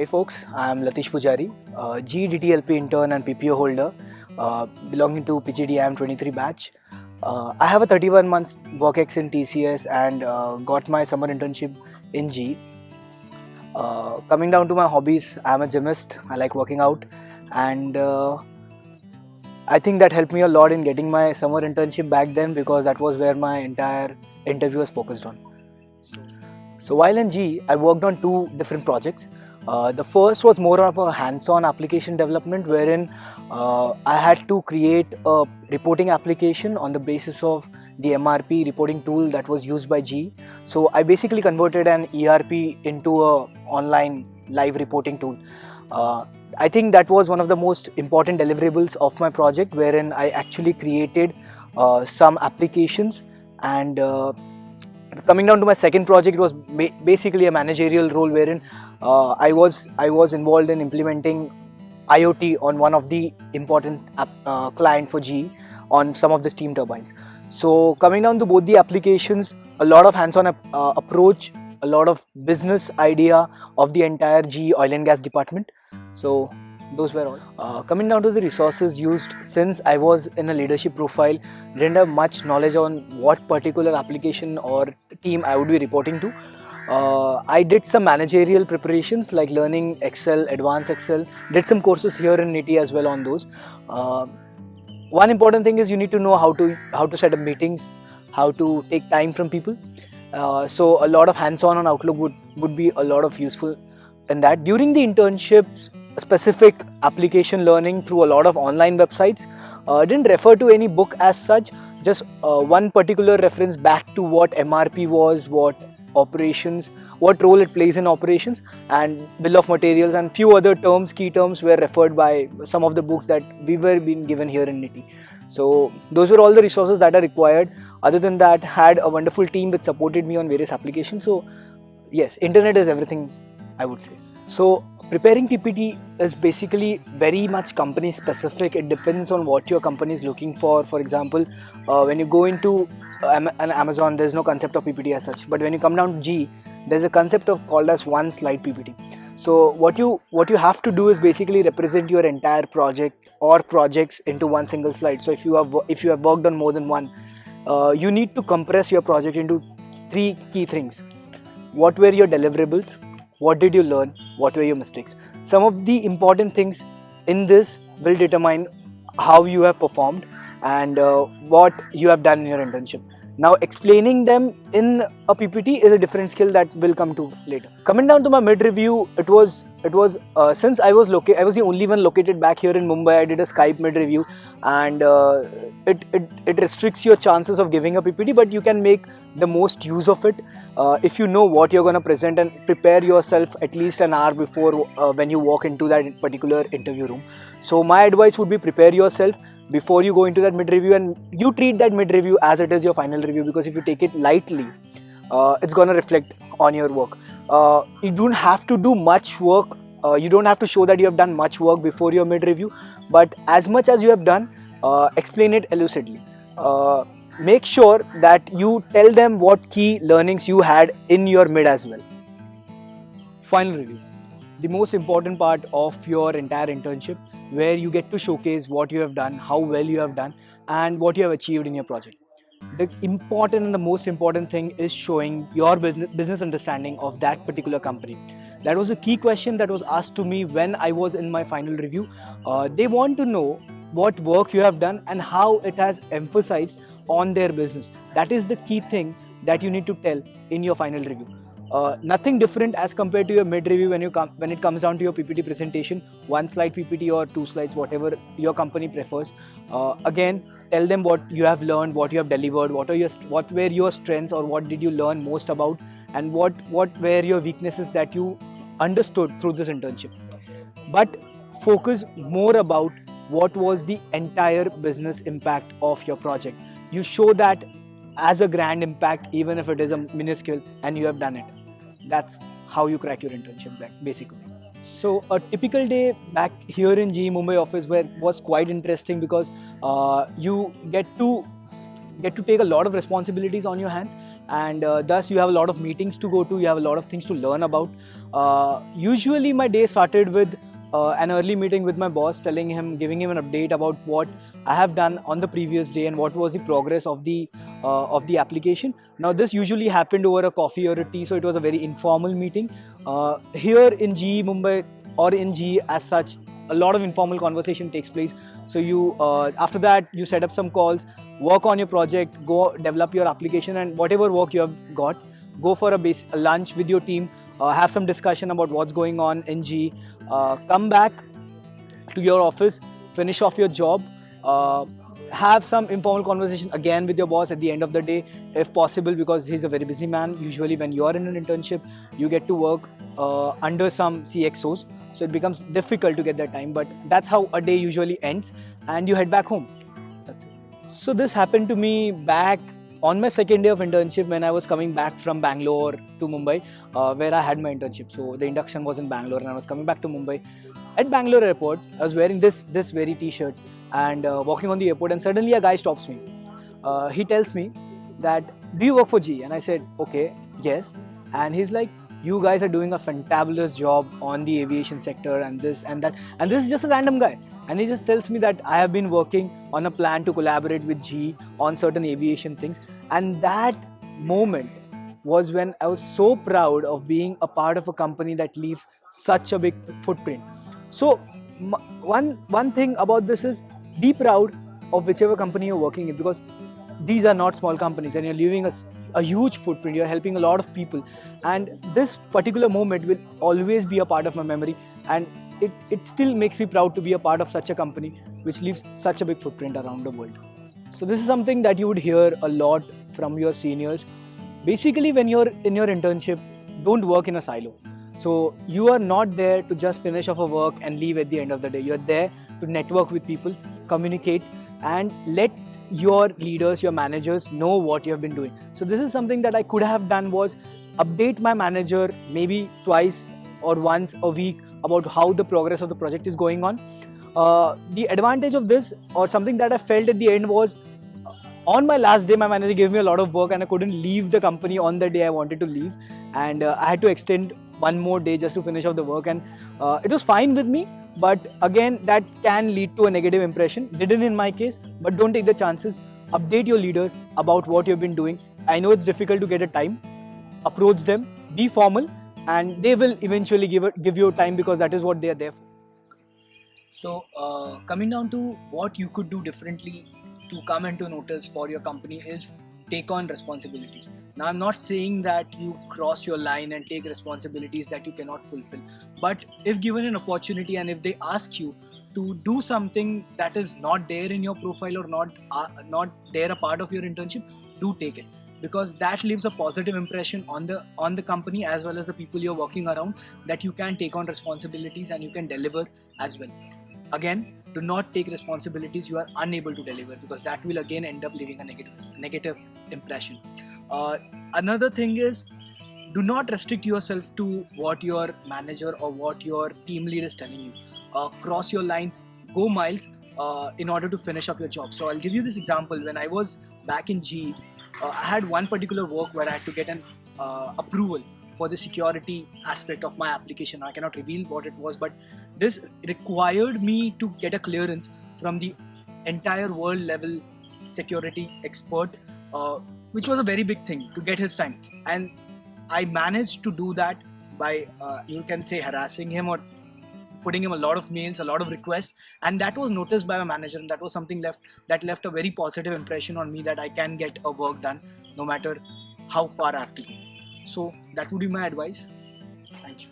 Hey folks, I am Latish Poojari, DTLP intern and PPO holder, belonging to PGDM 23 batch. I have a 31 months work ex in TCS and got my summer internship in G. Coming down to my hobbies, I am a gymnast. I like working out, and I think that helped me a lot in getting my summer internship back then because that was where my entire interview was focused on. So while in G, I worked on two different projects. The first was more of a hands-on application development wherein I had to create a reporting application on the basis of the MRP reporting tool that was used by G. So I basically converted an ERP into a online live reporting tool. I think that was one of the most important deliverables of my project wherein I actually created some applications. And coming down to my second project, it was basically a managerial role wherein I was involved in implementing IoT on one of the important client for GE on some of the steam turbines. So coming down to both the applications, a lot of hands-on approach, a lot of business idea of the entire GE oil and gas department. So those were all. Coming down to the resources used, since I was in a leadership profile, didn't have much knowledge on what particular application or team I would be reporting to. I did some managerial preparations like learning Excel, advanced Excel, did some courses here in NITI as well on those. One important thing is you need to know how to set up meetings, how to take time from people. So a lot of hands-on on Outlook would be a lot of useful in that. During the internships, specific application learning through a lot of online websites. Didn't refer to any book as such, just one particular reference back to what MRP was, what operations, what role it plays in operations, and bill of materials and few other terms, key terms were referred by some of the books that we were being given here in NITI. So those were all the resources that are required. Other than that, had a wonderful team which supported me on various applications. So yes, internet is everything, I would say. So preparing PPT is basically very much company specific. It depends on what your company is looking for. For example, when you go into an Amazon, there's no concept of PPT as such. But when you come down to G, there's a concept of called as one slide PPT. So what you have to do is basically represent your entire project or projects into one single slide. So if you have worked on more than one, you need to compress your project into three key things. What were your deliverables? What did you learn? What were your mistakes? Some of the important things in this will determine how you have performed and what you have done in your internship. Now, explaining them in a PPT is a different skill that will come to later. Coming down to my mid-review, it was since I was the only one located back here in Mumbai. I did a Skype mid-review, and it restricts your chances of giving a PPT, but you can make the most use of it if you know what you're going to present and prepare yourself at least an hour before when you walk into that particular interview room. So my advice would be prepare yourself before you go into that mid-review, and you treat that mid-review as it is your final review, because if you take it lightly, it's going to reflect on your work. You don't have to do much work, you don't have to show that you have done much work before your mid-review, but as much as you have done, explain it elucidly. Make sure that you tell them what key learnings you had in your mid as well. Final review, the most important part of your entire internship, where you get to showcase what you have done, how well you have done, and what you have achieved in your project. The important and the most important thing is showing your business understanding of that particular company. That was a key question that was asked to me when I was in my final review. They want to know what work you have done and how it has emphasized on their business. That is the key thing that you need to tell in your final review. Nothing different as compared to your mid-review when it comes down to your PPT presentation, one slide PPT or two slides, whatever your company prefers. Again, tell them what you have learned, what you have delivered, what were your strengths, or what did you learn most about, and what were your weaknesses that you understood through this internship. But focus more about what was the entire business impact of your project. You show that as a grand impact, even if it is a minuscule, and you have done it. That's how you crack your internship back, basically. So a typical day back here in GE Mumbai office was quite interesting because you get to take a lot of responsibilities on your hands, and thus you have a lot of meetings to go to, you have a lot of things to learn about. Usually my day started with an early meeting with my boss, giving him an update about what I have done on the previous day and what was the progress of the application. Now this usually happened over a coffee or a tea, so it was a very informal meeting. Here in GE Mumbai or in GE as such, a lot of informal conversation takes place. So you after that you set up some calls, work on your project, go develop your application, and whatever work you have got, go for a lunch with your team, have some discussion about what's going on in GE, come back to your office, finish off your job, have some informal conversation again with your boss at the end of the day, if possible, because he's a very busy man. Usually, when you are in an internship, you get to work under some CXOs, so it becomes difficult to get that time. But that's how a day usually ends, and you head back home. That's it. So this happened to me back on my second day of internship when I was coming back from Bangalore to Mumbai, where I had my internship. So the induction was in Bangalore, and I was coming back to Mumbai. At Bangalore airport, I was wearing this very t-shirt and walking on the airport, and suddenly a guy stops me. He tells me that, "Do you work for G?" And I said, "Okay, yes." And he's like, "You guys are doing a fantabulous job on the aviation sector and this and that." And this is just a random guy. And he just tells me that I have been working on a plan to collaborate with G on certain aviation things. And that moment was when I was so proud of being a part of a company that leaves such a big footprint. So one thing about this is, be proud of whichever company you're working in, because these are not small companies and you're leaving a huge footprint. You're helping a lot of people, and this particular moment will always be a part of my memory, and it still makes me proud to be a part of such a company which leaves such a big footprint around the world. So this is something that you would hear a lot from your seniors. Basically, when you're in your internship, don't work in a silo. So you are not there to just finish off a work and leave at the end of the day. You're there to network with people, communicate, and let your leaders, your managers know what you have been doing. So this is something that I could have done, was update my manager maybe twice or once a week about how the progress of the project is going on. The advantage of this, or something that I felt at the end, was on my last day my manager gave me a lot of work and I couldn't leave the company on the day I wanted to leave, and I had to extend one more day just to finish off the work, and it was fine with me. But again, that can lead to a negative impression. Didn't in my case, but don't take the chances. Update your leaders about what you've been doing. I know it's difficult to get a time. Approach them, be formal, and they will eventually give you time, because that is what they are there for. So coming down to what you could do differently to come into notice for your company is take on responsibilities. Now, I'm not saying that you cross your line and take responsibilities that you cannot fulfill, but if given an opportunity and if they ask you to do something that is not there in your profile or not there a part of your internship, do take it, because that leaves a positive impression on the company as well as the people you're working around, that you can take on responsibilities and you can deliver as well. Again, do not take responsibilities you are unable to deliver, because that will again end up leaving a negative impression. Another thing is, do not restrict yourself to what your manager or what your team lead is telling you. Cross your lines, go miles in order to finish up your job. So I'll give you this example. When I was back in GE, I had one particular work where I had to get an approval for the security aspect of my application. I cannot reveal what it was, but this required me to get a clearance from the entire world level security expert, which was a very big thing to get his time. And I managed to do that by, you can say, harassing him or putting him a lot of mails, a lot of requests, and that was noticed by my manager, and that was something that left a very positive impression on me, that I can get a work done no matter how far I have to go. So that would be my advice. Thank you.